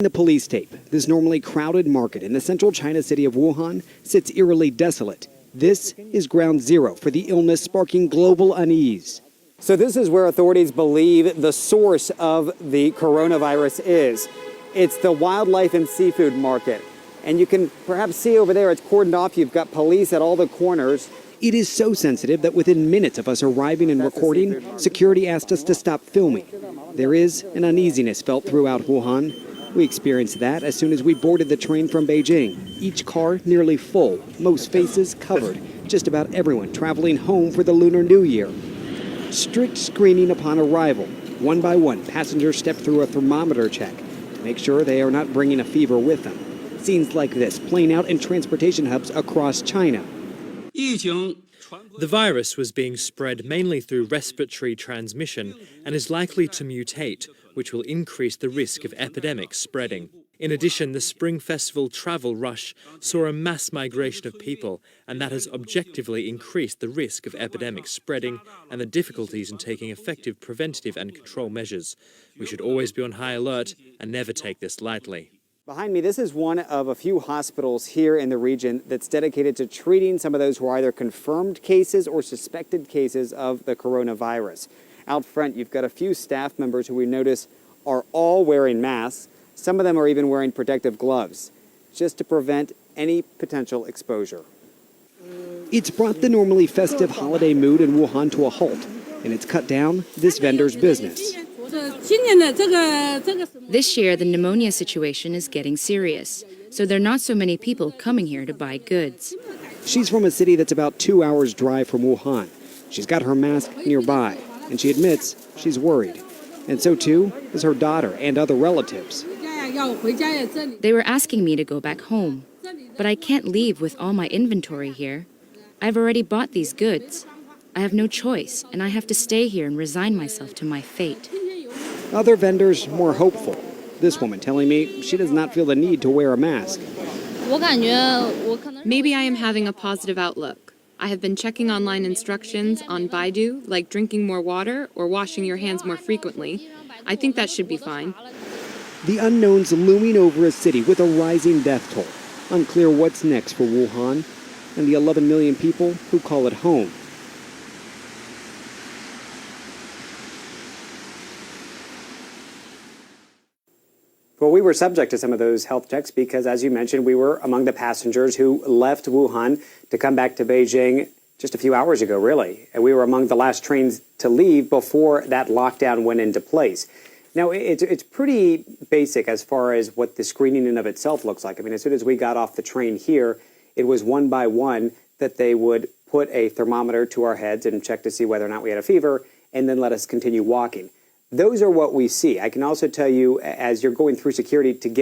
The police tape, this normally crowded market in the central China city of Wuhan sits eerily desolate. This is ground zero for the illness sparking global unease. So this is where authorities believe the source of the coronavirus is. It's the wildlife and seafood market. And you can perhaps see over there, it's cordoned off. You've got police at all the corners. It is so sensitive that within minutes of us arriving and recording, security asked us to stop filming. There is an uneasiness felt throughout Wuhan. We experienced that as soon as we boarded the train from Beijing. Each car nearly full, most faces covered. Just about everyone traveling home for the Lunar New Year. Strict screening upon arrival. One by one, passengers step through a thermometer check to make sure they are not bringing a fever with them. Scenes like this playing out in transportation hubs across China. The virus was being spread mainly through respiratory transmission and is likely to mutate, which will increase the risk of epidemics spreading. In addition, the Spring Festival travel rush saw a mass migration of people, and that has objectively increased the risk of epidemics spreading and the difficulties in taking effective preventative and control measures. We should always be on high alert and never take this lightly. Behind me, this is one of a few hospitals here in the region that's dedicated to treating some of those who are either confirmed cases or suspected cases of the coronavirus. Out front, you've got a few staff members who we notice are all wearing masks. Some of them are even wearing protective gloves, just to prevent any potential exposure. It's brought the normally festive holiday mood in Wuhan to a halt, and it's cut down this vendor's business. This year, the pneumonia situation is getting serious, so there are not so many people coming here to buy goods. She's from a city that's about 2 hours' drive from Wuhan. She's got her mask nearby, and she admits she's worried. And so too is her daughter and other relatives. They were asking me to go back home, but I can't leave with all my inventory here. I've already bought these goods. I have no choice, and I have to stay here and resign myself to my fate. Other vendors more hopeful. This woman telling me she does not feel the need to wear a mask. Maybe I am having a positive outlook. I have been checking online instructions on Baidu, like drinking more water or washing your hands more frequently. I think that should be fine. The unknowns looming over a city with a rising death toll. Unclear what's next for Wuhan and the 11 million people who call it home. Well, we were subject to some of those health checks because, as you mentioned, we were among the passengers who left Wuhan to come back to Beijing just a few hours ago, really. And we were among the last trains to leave before that lockdown went into place. Now, it's pretty basic as far as what the screening in of itself looks like. I mean, as soon as we got off the train here, it was one by one that they would put a thermometer to our heads and check to see whether or not we had a fever, and then let us continue walking. Those are what we see. I can also tell you, as you're going through security to get